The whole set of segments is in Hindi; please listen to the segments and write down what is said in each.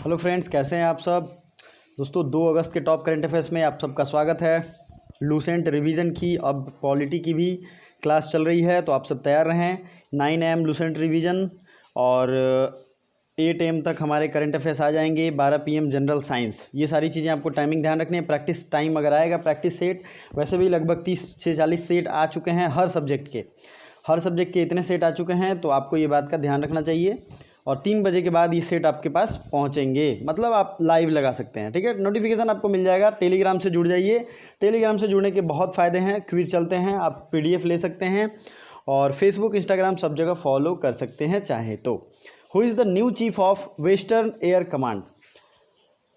हेलो फ्रेंड्स, कैसे हैं आप सब। दोस्तों 2 अगस्त के टॉप करंट अफेयर्स में आप सबका स्वागत है। लूसेंट रिवीजन की अब पॉलिटी की भी क्लास चल रही है, तो आप सब तैयार रहें। 9 AM लूसेंट रिवीजन और 8 AM तक हमारे करंट अफेयर्स आ जाएंगे। 12 PM जनरल साइंस। ये सारी चीज़ें आपको टाइमिंग ध्यान रखनी है। प्रैक्टिस टाइम अगर आएगा, प्रैक्टिस सेट वैसे भी लगभग 30 से 40 सेट आ चुके हैं हर सब्जेक्ट के इतने सेट आ चुके हैं, तो आपको ये बात का ध्यान रखना चाहिए। और 3 बजे के बाद ये सेट आपके पास पहुंचेंगे, मतलब आप लाइव लगा सकते हैं। ठीक है, नोटिफिकेशन आपको मिल जाएगा। टेलीग्राम से जुड़ जाइए। टेलीग्राम से जुड़ने के बहुत फ़ायदे हैं। क्विज चलते हैं, आप PDF ले सकते हैं और फेसबुक इंस्टाग्राम सब जगह फॉलो कर सकते हैं चाहे तो। Who is the new chief of western air command.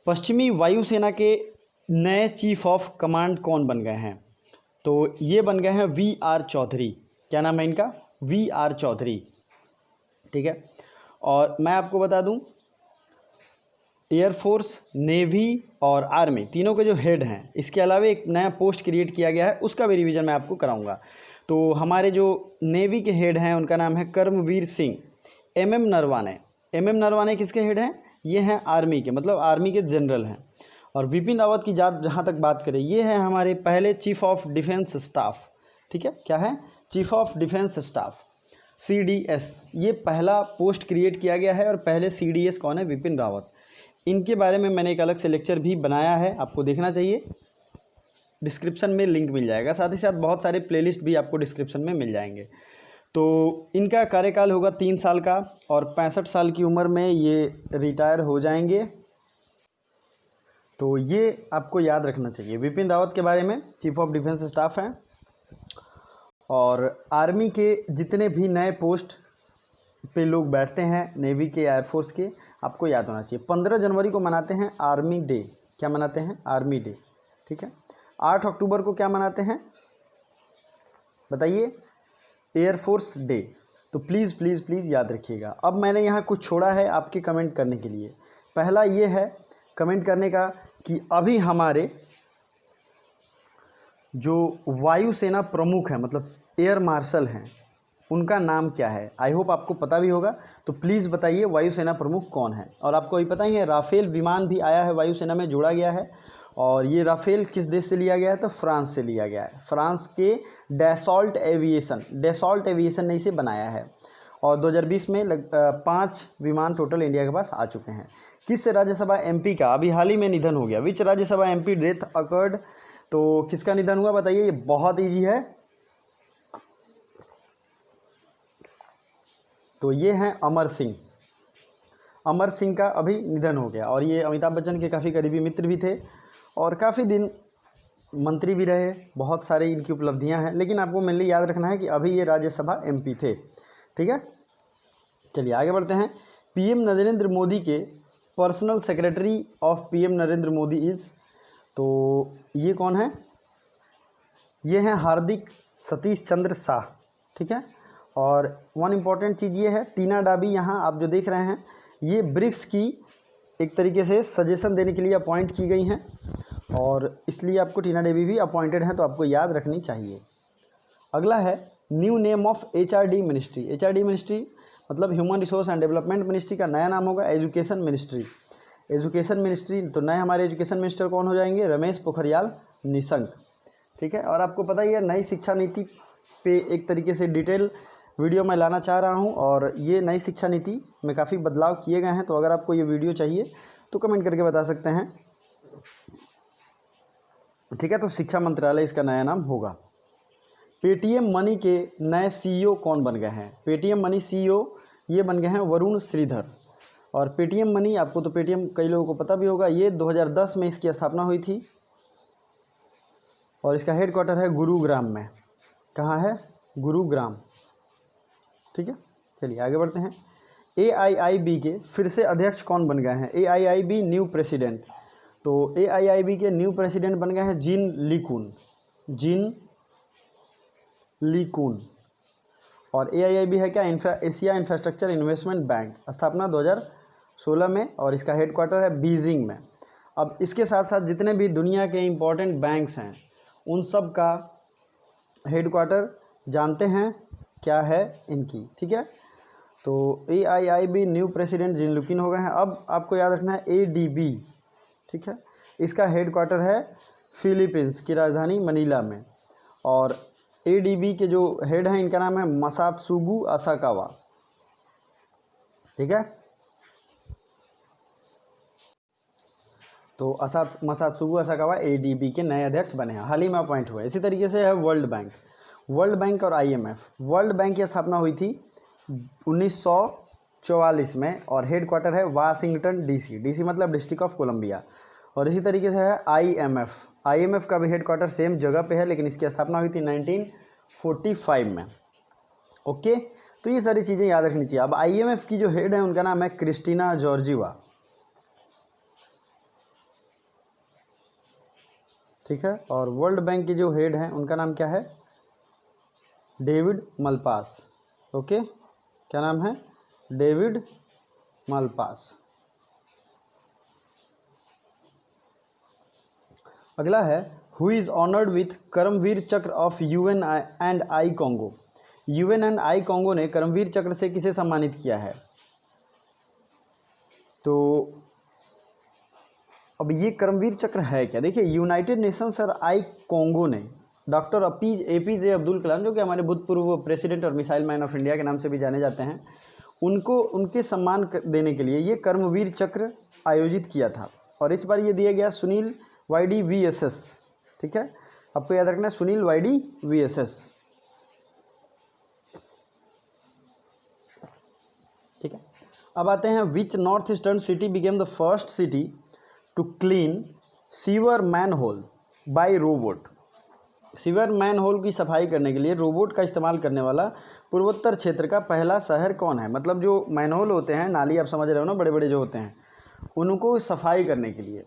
पश्चिमी वायुसेना के नए चीफ ऑफ कमांड कौन बन गए हैं? तो ये बन गए हैं VR चौधरी। क्या नाम है इनका? VR चौधरी। ठीक है, और मैं आपको बता दूं, एयरफोर्स, नेवी और आर्मी तीनों के जो हेड हैं, इसके अलावा एक नया पोस्ट क्रिएट किया गया है, उसका भी रिवीजन मैं आपको कराऊंगा। तो हमारे जो नेवी के हेड हैं उनका नाम है कर्मवीर सिंह। MM नरवाने किसके हेड हैं? ये हैं आर्मी के, मतलब आर्मी के जनरल हैं। और विपिन रावत की जहाँ तक बात करें, ये है हमारे पहले चीफ ऑफ डिफेंस स्टाफ। ठीक है, क्या है? Chief of defence staff, CDS। ये पहला पोस्ट क्रिएट किया गया है और पहले CDS कौन है? विपिन रावत। इनके बारे में मैंने एक अलग से लेक्चर भी बनाया है, आपको देखना चाहिए। डिस्क्रिप्शन में लिंक मिल जाएगा, साथ ही साथ बहुत सारे प्लेलिस्ट भी आपको डिस्क्रिप्शन में मिल जाएंगे। तो इनका कार्यकाल होगा 3 साल का और 65 साल की उम्र में ये रिटायर हो जाएंगे। तो ये आपको याद रखना चाहिए विपिन रावत के बारे में। चीफ ऑफ डिफेंस स्टाफ हैं। और आर्मी के जितने भी नए पोस्ट पे लोग बैठते हैं, नेवी के, एयरफोर्स के, आपको याद होना चाहिए। 15 जनवरी को मनाते हैं आर्मी डे। क्या मनाते हैं? Army day. ठीक है। 8 अक्टूबर को क्या मनाते हैं बताइए? Air force day. तो प्लीज़ प्लीज़ प्लीज़ याद रखिएगा। अब मैंने यहाँ कुछ छोड़ा है आपके कमेंट करने के लिए। पहला ये है कमेंट करने का कि अभी हमारे जो वायुसेना प्रमुख हैं, मतलब एयर मार्शल हैं, उनका नाम क्या है? आई होप आपको पता भी होगा, तो प्लीज़ बताइए वायुसेना प्रमुख कौन है। और आपको अभी पता ही है, राफेल विमान भी आया है, वायुसेना में जोड़ा गया है। और ये राफेल किस देश से लिया गया है? तो फ्रांस से लिया गया है। फ्रांस के डैसॉल्ट एविएशन ने इसे बनाया है। और 2020 में 5 विमान टोटल इंडिया के पास आ चुके हैं। किस राज्यसभा MP का अभी हाल ही में निधन हो गया? विच राज्यसभा MP डेथ अकर्ड। तो किसका निधन हुआ बताइए? ये बहुत ईजी है। तो ये हैं अमर सिंह का अभी निधन हो गया। और ये अमिताभ बच्चन के काफ़ी करीबी मित्र भी थे और काफ़ी दिन मंत्री भी रहे। बहुत सारी इनकी उपलब्धियां हैं, लेकिन आपको मेनली याद रखना है कि अभी ये राज्यसभा MP थे। ठीक है, चलिए आगे बढ़ते हैं। PM नरेंद्र मोदी के personal secretary of PM Narendra Modi is. तो ये कौन है? ये हैं हार्दिक सतीश चंद्र शाह। ठीक है। और वन इम्पॉर्टेंट चीज़ ये है, टीना डाबी यहाँ आप जो देख रहे हैं, ये ब्रिक्स की एक तरीके से सजेशन देने के लिए अपॉइंट की गई हैं और इसलिए आपको टीना डाबी भी अपॉइंटेड हैं, तो आपको याद रखनी चाहिए। अगला है new name of HRD ministry. HRD ministry मतलब human resource and development ministry का नया नाम होगा एजुकेशन मिनिस्ट्री। तो नए हमारे एजुकेशन मिनिस्टर कौन हो जाएंगे? रमेश पोखरियाल निशंक। ठीक है। और आपको पता ही है, नई शिक्षा नीति पे एक तरीके से डिटेल वीडियो मैं लाना चाह रहा हूं और ये नई शिक्षा नीति में काफ़ी बदलाव किए गए हैं। तो अगर आपको ये वीडियो चाहिए तो कमेंट करके बता सकते हैं। ठीक है, तो शिक्षा मंत्रालय इसका नया नाम होगा। पेटीएम मनी के नए CEO कौन बन गए हैं? पेटीएम मनी CEO ये बन गए हैं वरुण श्रीधर। और पेटीएम मनी, आपको तो पेटीएम कई लोगों को पता भी होगा, ये 2010 में इसकी स्थापना हुई थी और इसका हेडक्वार्टर है गुरुग्राम में। कहाँ है? गुरुग्राम। ठीक है, चलिए आगे बढ़ते हैं। AIIB के फिर से अध्यक्ष कौन बन गए हैं? AIIB new president. तो AIIB के न्यू प्रेसिडेंट बन गए हैं जिन लीकून। और AIIB है क्या? Asia infrastructure investment bank. स्थापना 2016 में और इसका हेडक्वार्टर है बीजिंग में। अब इसके साथ साथ जितने भी दुनिया के इम्पोर्टेंट बैंक्स हैं, उन सब का हेडक्वार्टर जानते हैं क्या है इनकी? ठीक है, तो AIIB न्यू प्रेसिडेंट जिन लुकिन हो गए हैं। अब आपको याद रखना है ADB, ठीक है, इसका हेड क्वार्टर है फिलीपींस की राजधानी मनीला में, और ADB के जो हेड हैं इनका नाम है मसात्सुगु असाकावा, ठीक है। तो मसात्सुगु असाकावा ADB के नए अध्यक्ष बने हैं, हाल ही में अपॉइंट हुए। इसी तरीके से है वर्ल्ड बैंक और IMF। वर्ल्ड बैंक की स्थापना हुई थी 1944 में और हेड क्वार्टर है वाशिंगटन DC मतलब डिस्ट्रिक्ट ऑफ कोलंबिया। और इसी तरीके से है IMF का भी हेड क्वार्टर सेम जगह पे है, लेकिन इसकी स्थापना हुई थी 1945 में। ओके, तो ये सारी चीज़ें याद रखनी चाहिए। अब IMF की जो हेड है उनका नाम है क्रिस्टीना जॉर्जिवा, ठीक है। और वर्ल्ड बैंक के जो हेड हैं उनका नाम क्या है, डेविड मलपास। ओके, क्या नाम है, डेविड मलपास। अगला है हु इज़ ऑनर्ड विथ कर्मवीर चक्र of UN&I Congo. UN&I Congo ने कर्मवीर चक्र से किसे सम्मानित किया है। तो अब ये कर्मवीर चक्र है क्या, देखिए यूनाइटेड नेशंस और आई कॉन्गो ने डॉक्टर APJ अब्दुल कलाम, जो कि हमारे भूतपूर्व प्रेसिडेंट और मिसाइल मैन ऑफ इंडिया के नाम से भी जाने जाते हैं, उनको उनके सम्मान देने के लिए ये कर्मवीर चक्र आयोजित किया था। और इस बार ये दिया गया सुनील YD VSS, ठीक है, आपको याद रखना है सुनील YD VSS, ठीक है। अब आते हैं which north eastern city became the first city to clean sewer manhole by robot. Sewer manhole की सफाई करने के लिए रोबोट का इस्तेमाल करने वाला पूर्वोत्तर क्षेत्र का पहला शहर कौन है। मतलब जो मैनहोल होते हैं, नाली आप समझ रहे हो ना, बड़े बड़े जो होते हैं, उनको सफाई करने के लिए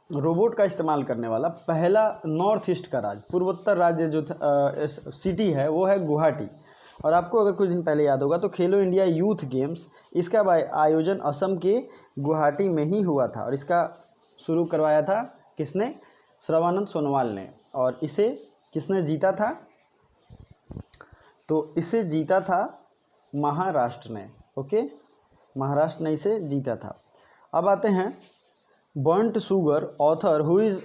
रोबोट का इस्तेमाल करने वाला पहला नॉर्थ ईस्ट का राज्य, पूर्वोत्तर राज्य जो सिटी है वो है गुवाहाटी। और आपको अगर कुछ दिन पहले याद होगा तो खेलो इंडिया यूथ गेम्स, इसका आयोजन असम के गुवाहाटी में ही हुआ था, और इसका शुरू करवाया था किसने, सर्बानंद सोनोवाल ने। और इसे किसने जीता था, तो इसे जीता था महाराष्ट्र ने। ओके, महाराष्ट्र ने इसे जीता था। अब आते हैं burnt sugar author who is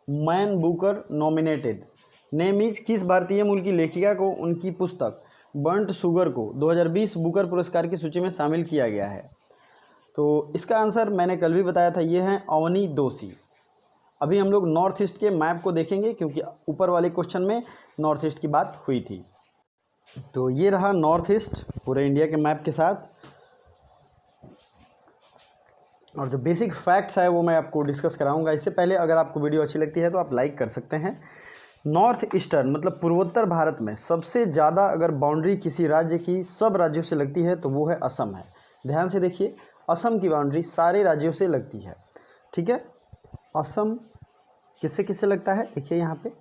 man Booker nominated. Name is, किस भारतीय मूल की लेखिका को उनकी पुस्तक बर्न्ट शुगर को 2020 बुकर पुरस्कार की सूची में शामिल किया गया है। तो इसका आंसर मैंने कल भी बताया था, ये है अवनी दोषी। अभी हम लोग नॉर्थ ईस्ट के मैप को देखेंगे क्योंकि ऊपर वाले क्वेश्चन में नॉर्थ ईस्ट की बात हुई थी। तो ये रहा नॉर्थ ईस्ट पूरे इंडिया के मैप के साथ, और जो बेसिक फैक्ट्स है वो मैं आपको डिस्कस कराऊंगा। इससे पहले अगर आपको वीडियो अच्छी लगती है तो आप लाइक कर सकते हैं। नॉर्थ ईस्टर्न मतलब पूर्वोत्तर भारत में सबसे ज़्यादा अगर बाउंड्री किसी राज्य की सब राज्यों से लगती है तो वो है असम है। ध्यान से देखिए, असम की बाउंड्री सारे राज्यों से लगती है, ठीक है। असम किससे किससे लगता है, देखिए यहाँ पे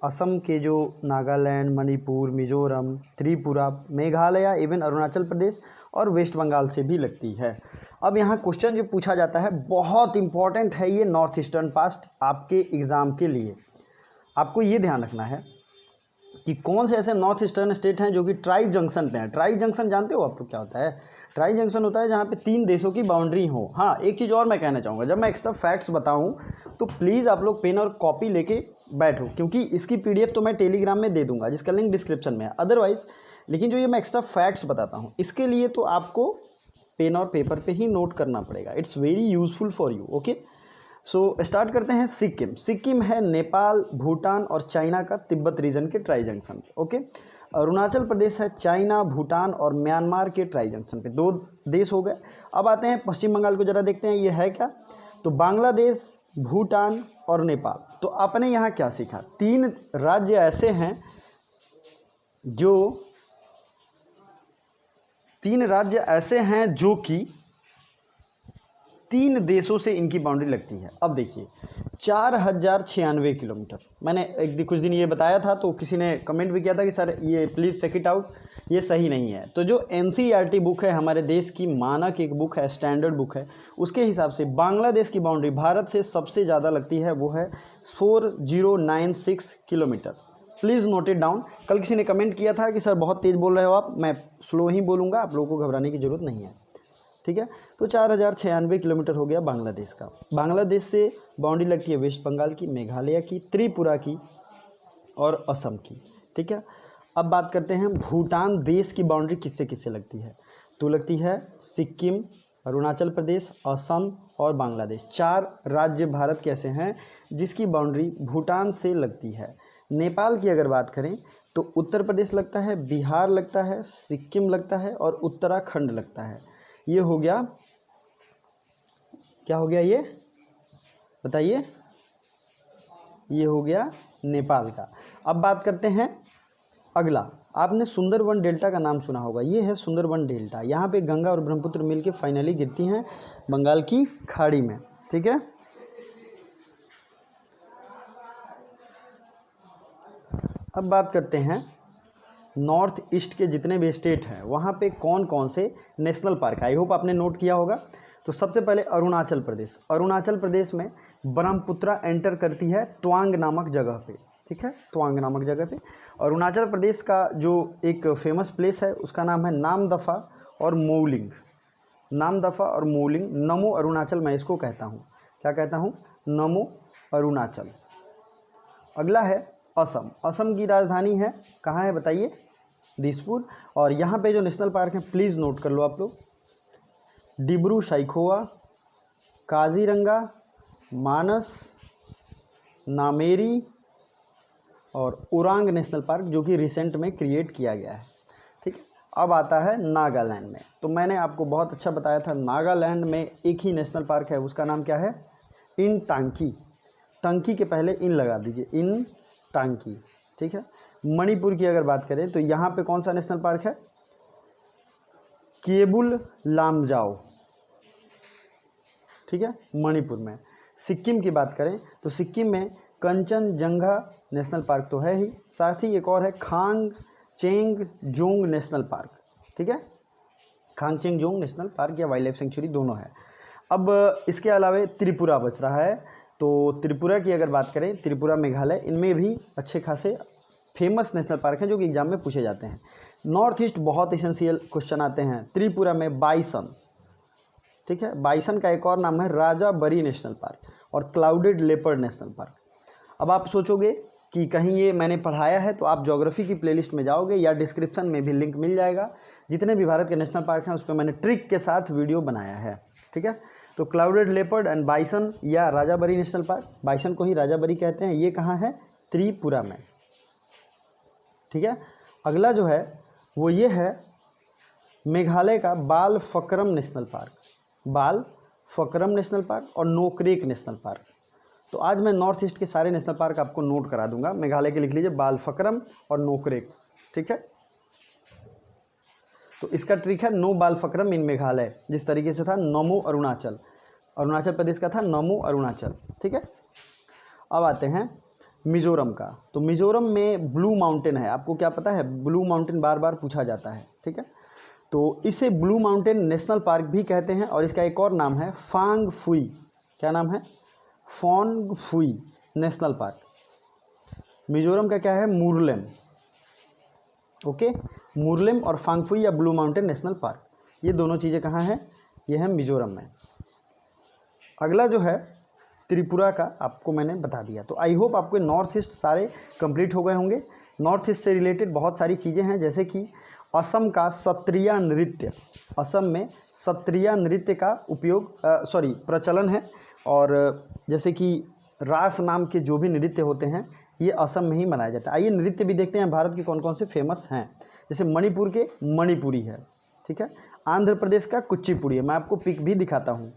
असम के जो नागालैंड, मणिपुर, मिजोरम, त्रिपुरा, मेघालय, इवन अरुणाचल प्रदेश और वेस्ट बंगाल से भी लगती है। अब यहाँ क्वेश्चन जो पूछा जाता है बहुत इंपॉर्टेंट है, ये नॉर्थ ईस्टर्न पास्ट आपके एग्ज़ाम के लिए आपको ये ध्यान रखना है कि कौन से ऐसे नॉर्थ ईस्टर्न स्टेट हैं जो कि ट्राई जंक्शन पे हैं। ट्राई जंक्शन जानते हो आप लोग क्या होता है, ट्राई जंक्शन होता है जहाँ पे 3 देशों की बाउंड्री हो। हाँ, एक चीज़ और मैं कहना चाहूँगा, जब मैं एक्स्ट्रा फैक्ट्स बताऊँ तो प्लीज़ आप लोग पेन और कॉपी लेके बैठो, क्योंकि इसकी PDF तो मैं टेलीग्राम में दे दूँगा जिसका लिंक डिस्क्रिप्शन में है। अदरवाइज़ लेकिन जो ये मैं एक्स्ट्रा फैक्ट्स बताता हूँ इसके लिए तो आपको पेन और पेपर पे ही नोट करना पड़ेगा। It's very useful for you. Okay, so start करते हैं। सिक्किम, सिक्किम है नेपाल, भूटान और चाइना का तिब्बत रीजन के ट्राई जंक्शन पे। ओके, अरुणाचल प्रदेश है चाइना, भूटान और म्यांमार के ट्राई जंक्शन पे। 2 देश हो गए। अब आते हैं पश्चिम बंगाल को जरा देखते हैं ये है क्या। तो बांग्लादेश, भूटान और नेपाल। तो आपने यहाँ क्या सीखा, 3 राज्य ऐसे हैं जो 3 राज्य ऐसे हैं जो कि 3 देशों से इनकी बाउंड्री लगती है। अब देखिए 4096 किलोमीटर, मैंने कुछ दिन ये बताया था तो किसी ने कमेंट भी किया था कि सर ये प्लीज़ चेक इट आउट, ये सही नहीं है। तो जो NCERT बुक है हमारे देश की, मानक एक बुक है, स्टैंडर्ड बुक है, उसके हिसाब से बांग्लादेश की बाउंड्री भारत से सबसे ज़्यादा लगती है, वो है 4096 kilometre, please note it down. कल किसी ने कमेंट किया था कि सर बहुत तेज़ बोल रहे हो आप, मैं स्लो ही बोलूँगा, आप लोगों को घबराने की ज़रूरत नहीं है, ठीक है। तो 4096 किलोमीटर हो गया बांग्लादेश का। बांग्लादेश से बाउंड्री लगती है वेस्ट बंगाल की, मेघालय की, त्रिपुरा की और असम की, ठीक है। अब बात करते हैं भूटान देश की बाउंड्री किससे किससे लगती है। तो लगती है सिक्किम, अरुणाचल प्रदेश, असम और बांग्लादेश। 4 राज्य भारत के ऐसे हैं जिसकी बाउंड्री भूटान से लगती है। नेपाल की अगर बात करें तो उत्तर प्रदेश लगता है, बिहार लगता है, सिक्किम लगता है और उत्तराखंड लगता है। ये हो गया, क्या हो गया ये बताइए, ये हो गया नेपाल का। अब बात करते हैं अगला, आपने सुंदरवन डेल्टा का नाम सुना होगा। ये है सुंदरवन डेल्टा, यहाँ पे गंगा और ब्रह्मपुत्र मिलके फाइनली गिरती हैं बंगाल की खाड़ी में, ठीक है। अब बात करते हैं नॉर्थ ईस्ट के जितने भी स्टेट हैं वहाँ पे कौन कौन से नेशनल पार्क, आई होप आपने नोट किया होगा। तो सबसे पहले अरुणाचल प्रदेश। अरुणाचल प्रदेश में ब्रह्मपुत्रा एंटर करती है ट्वांग नामक जगह पे, ठीक है, ट्वांग नामक जगह पे। अरुणाचल प्रदेश का जो एक फेमस प्लेस है उसका नाम है नामदफा और मोलिंग। नामदफा और मोलिंग, नमो अरुणाचल मैं इसको कहता हूँ, क्या कहता हूँ, नमो अरुणाचल। अगला है असम। असम की राजधानी है, कहाँ है बताइए, दिसपुर। और यहाँ पे जो नेशनल पार्क हैं प्लीज़ नोट कर लो आप लोग, डिब्रू साइखोवा, काजीरंगा, मानस, नामेरी और ओरांग नेशनल पार्क, जो कि रिसेंट में क्रिएट किया गया है, ठीक है। अब आता है नागालैंड में। तो मैंने आपको बहुत अच्छा बताया था, नागालैंड में एक ही नेशनल पार्क है, उसका नाम क्या है, इन टांकी। टंकी के पहले इन लगा दीजिए, इन टांकी, ठीक है। मणिपुर की अगर बात करें तो यहाँ पे कौन सा नेशनल पार्क है, केबुल लामजाओ, ठीक है, मणिपुर में। सिक्किम की बात करें तो सिक्किम में कंचनजंगा नेशनल पार्क तो है ही, साथ ही एक और है खांग चेंग जोंग नेशनल पार्क, ठीक है, खांग चेंग जोंग नेशनल पार्क या वाइल्ड लाइफ सेंचुरी दोनों है। अब इसके अलावा त्रिपुरा बच रहा है। तो त्रिपुरा की अगर बात करें, त्रिपुरा, मेघालय, इनमें भी अच्छे खासे फेमस नेशनल पार्क हैं जो कि एग्जाम में पूछे जाते हैं। नॉर्थ ईस्ट बहुत इसेंशियल क्वेश्चन आते हैं। त्रिपुरा में बाइसन, ठीक है, बाइसन का एक और नाम है राजा बरी नेशनल पार्क और क्लाउडेड लेपर्ड नेशनल पार्क। अब आप सोचोगे कि कहीं ये मैंने पढ़ाया है, तो आप ज्योग्राफी की प्लेलिस्ट में जाओगे या डिस्क्रिप्शन में भी लिंक मिल जाएगा, जितने भी भारत के नेशनल पार्क हैं उस पर मैंने ट्रिक के साथ वीडियो बनाया है, ठीक है। तो क्लाउडेड लेपर्ड एंड बाइसन या राजाबरी नेशनल पार्क, बाइसन को ही राजाबरी कहते हैं, ये कहाँ है, त्रिपुरा में, ठीक है। अगला जो है वो ये है मेघालय का बाल फकरम नेशनल पार्क, बाल फकरम नेशनल पार्क और नोकरेक नेशनल पार्क। तो आज मैं नॉर्थ ईस्ट के सारे नेशनल पार्क आपको नोट करा दूंगा। मेघालय के लिख लीजिए बाल फकरम और नोकरेक, ठीक है। तो इसका ट्रिक है नो बाल फकरम इन मेघालय, जिस तरीके से था नमो अरुणाचल, अरुणाचल प्रदेश का था नमो अरुणाचल, ठीक है। अब आते हैं मिजोरम का। तो मिजोरम में ब्लू माउंटेन है, आपको क्या पता है, ब्लू माउंटेन बार बार पूछा जाता है, ठीक है। तो इसे ब्लू माउंटेन नेशनल पार्क भी कहते हैं और इसका एक और नाम है फांग फुई, क्या नाम है, फोंग फुई नेशनल पार्क। मिजोरम का क्या है, मुरलेम, ओके, मुरलेम और फांगफुई या ब्लू माउंटेन नेशनल पार्क, ये दोनों चीज़ें कहाँ हैं, ये है मिजोरम में। अगला जो है त्रिपुरा का, आपको मैंने बता दिया। तो आई होप आपके नॉर्थ ईस्ट सारे कंप्लीट हो गए होंगे। नॉर्थ ईस्ट से रिलेटेड बहुत सारी चीज़ें हैं, जैसे कि असम का सत्रिया नृत्य, असम में सत्रिया नृत्य का उपयोग प्रचलन है। और जैसे कि रास नाम के जो भी नृत्य होते हैं ये असम में ही मनाया जाता है। आइए नृत्य भी देखते हैं भारत के कौन कौन से फेमस हैं। जैसे मणिपुर के मणिपुरी है, ठीक है, आंध्र प्रदेश का कुचिपुड़ी है, मैं आपको पिक भी दिखाता हूँ।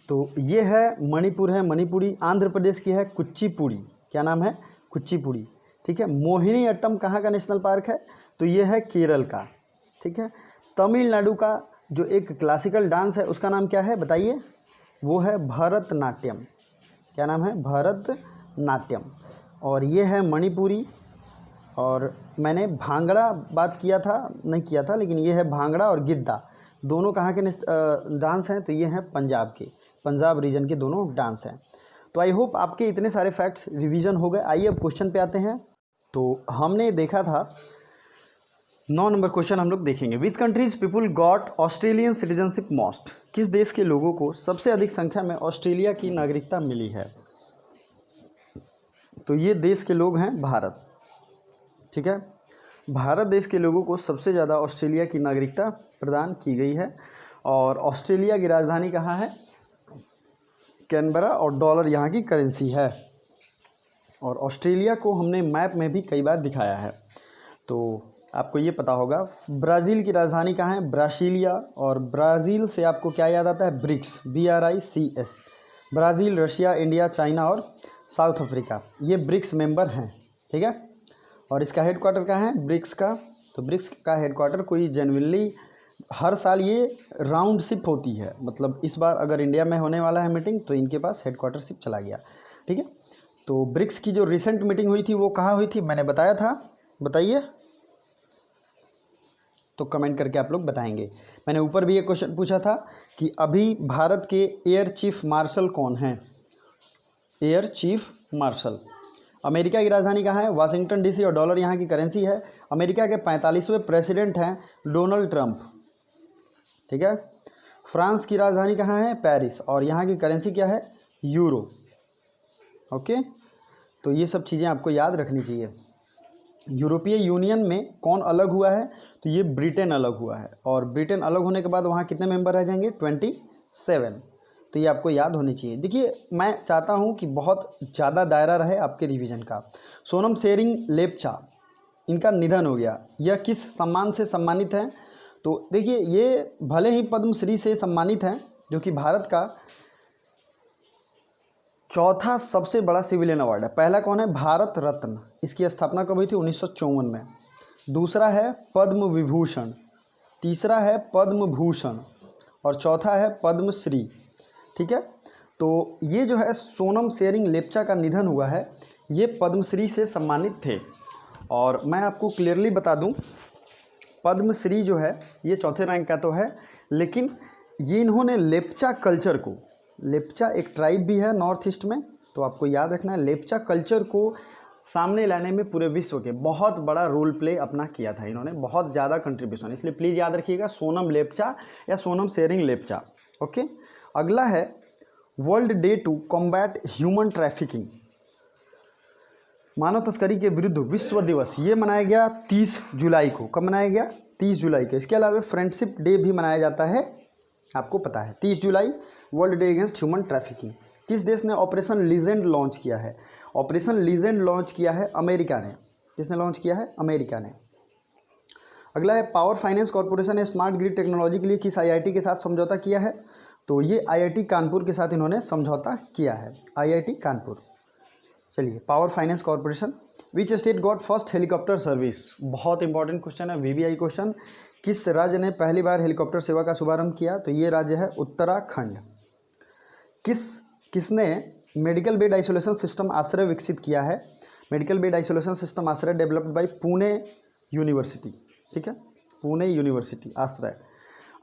तो ये है मणिपुर है मणिपुरी, आंध्र प्रदेश की है कुचिपुड़ी, क्या नाम है, कुचिपुड़ी, ठीक है। मोहिनी अट्टम कहाँ का नेशनल पार्क है, तो ये है केरल का, ठीक है। तमिलनाडु का जो एक क्लासिकल डांस है उसका नाम क्या है बताइए, वो है भरतनाट्यम, क्या नाम है, भरतनाट्यम। और ये है मणिपुरी। और मैंने भांगड़ा बात किया था, नहीं किया था, लेकिन ये है भांगड़ा और गिद्दा, दोनों कहाँ के डांस हैं, तो ये हैं पंजाब के, पंजाब रीजन के दोनों डांस हैं। तो आई होप आपके इतने सारे फैक्ट्स रिवीजन हो गए। आइए अब क्वेश्चन पे आते हैं। तो हमने देखा था 9 नंबर क्वेश्चन हम लोग देखेंगे। Which countries people got Australian citizenship most? किस देश के लोगों को सबसे अधिक संख्या में ऑस्ट्रेलिया की नागरिकता मिली है? तो ये देश के लोग हैं भारत। ठीक है, भारत देश के लोगों को सबसे ज़्यादा ऑस्ट्रेलिया की नागरिकता प्रदान की गई है। और ऑस्ट्रेलिया की राजधानी कहाँ है? कैनबरा, और डॉलर यहाँ की करेंसी है। और ऑस्ट्रेलिया को हमने मैप में भी कई बार दिखाया है, तो आपको ये पता होगा। ब्राज़ील की राजधानी कहाँ है? ब्रासीलिया। और ब्राज़ील से आपको क्या याद आता है? BRICS, BRICS। Brazil, Russia, India, China और साउथ अफ्रीका, ये ब्रिक्स मेंबर हैं। ठीक है, और इसका हेडक्वार्टर कहाँ है? ब्रिक्स का। तो ब्रिक्स का हेडक्वार्टर कोई जेन्युइनली हर साल ये राउंड शिप होती है, मतलब इस बार अगर इंडिया में होने वाला है मीटिंग तो इनके पास हेडक्वार्टर शिप चला गया। ठीक है, तो ब्रिक्स की जो रिसेंट मीटिंग हुई थी वो कहाँ हुई थी? मैंने बताया था, बताइए, तो कमेंट करके आप लोग बताएंगे। मैंने ऊपर भी एक क्वेश्चन पूछा था कि अभी भारत के एयर चीफ मार्शल कौन हैं? Air chief marshal. अमेरिका की राजधानी कहाँ है? वाशिंगटन DC, और डॉलर यहाँ की करेंसी है। अमेरिका के 45वें प्रेसिडेंट हैं डोनाल्ड ट्रंप। ठीक है, फ्रांस की राजधानी कहाँ है? पेरिस, और यहाँ की करेंसी क्या है? यूरो। ओके, तो ये सब चीज़ें आपको याद रखनी चाहिए। यूरोपीय यूनियन में कौन अलग हुआ है? तो ये ब्रिटेन अलग हुआ है, और ब्रिटेन अलग होने के बाद वहाँ कितने मेंबर रह जाएंगे? 27। तो ये आपको याद होनी चाहिए। देखिए, मैं चाहता हूँ कि बहुत ज़्यादा दायरा रहे आपके रिवीजन का। सोनम शेरिंग लेप्चा, इनका निधन हो गया। यह किस सम्मान से सम्मानित हैं? तो देखिए, ये भले ही पद्मश्री से सम्मानित हैं, जो कि भारत का चौथा सबसे बड़ा सिविलियन अवार्ड है। पहला कौन है? भारत रत्न, इसकी स्थापना कब हुई थी? 1954 में। दूसरा है पद्म विभूषण, तीसरा है पद्म भूषण, और चौथा है पद्मश्री। ठीक है, तो ये जो है सोनम शेरिंग लेप्चा का निधन हुआ है, ये पद्मश्री से सम्मानित थे। और मैं आपको क्लियरली बता दूं, पद्मश्री जो है ये चौथे रैंक का तो है, लेकिन ये इन्होंने लेप्चा कल्चर को, लेप्चा एक ट्राइब भी है नॉर्थ ईस्ट में, तो आपको याद रखना है, लेप्चा कल्चर को सामने लाने में पूरे विश्व के बहुत बड़ा रोल प्ले अपना किया था इन्होंने, बहुत ज़्यादा कंट्रीब्यूशन। इसलिए प्लीज़ याद रखिएगा, सोनम लेप्चा या सोनम शेरिंग लेप्चा। ओके, अगला है world day to combat human trafficking, मानव तस्करी के विरुद्ध विश्व दिवस। ये मनाया गया 30 जुलाई को। कब मनाया गया? 30 जुलाई को। इसके अलावा फ्रेंडशिप डे भी मनाया जाता है, आपको पता है, 30 जुलाई world day against human trafficking. किस देश ने ऑपरेशन लीजेंड लॉन्च किया है? ऑपरेशन लीजेंड लॉन्च किया है अमेरिका ने। किसने लॉन्च किया है? अमेरिका ने। अगला है पावर फाइनेंस कॉर्पोरेशन ने स्मार्ट ग्रिड टेक्नोलॉजी के लिए किस IIT के साथ समझौता किया है? तो ये IIT कानपुर के साथ इन्होंने समझौता किया है, IIT कानपुर। चलिए, power finance corporation. Which state got first helicopter service? बहुत इंपॉर्टेंट क्वेश्चन है, VBI क्वेश्चन। किस राज्य ने पहली बार हेलीकॉप्टर सेवा का शुभारंभ किया? तो ये राज्य है उत्तराखंड। किसने मेडिकल बेड आइसोलेशन सिस्टम आश्रय विकसित किया है? मेडिकल बेड आइसोलेशन सिस्टम आश्रय डेवलप्ड बाय पुणे यूनिवर्सिटी। ठीक है, पुणे यूनिवर्सिटी आश्रय।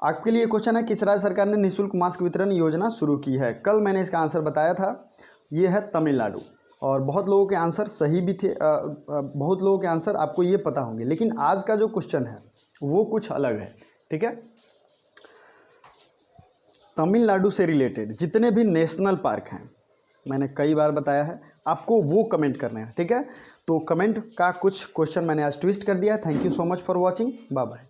आपके लिए क्वेश्चन है, किस राज्य सरकार ने निःशुल्क मास्क वितरण योजना शुरू की है? कल मैंने इसका आंसर बताया था, ये है तमिलनाडु। और बहुत लोगों के आंसर सही भी थे, बहुत लोगों के आंसर आपको ये पता होंगे, लेकिन आज का जो क्वेश्चन है वो कुछ अलग है। ठीक है, तमिलनाडु से रिलेटेड जितने भी नेशनल पार्क हैं, मैंने कई बार बताया है, आपको वो कमेंट करने हैं। ठीक है, तो कमेंट का कुछ क्वेश्चन मैंने आज ट्विस्ट कर दिया है। Thank you so much for watching, bye bye.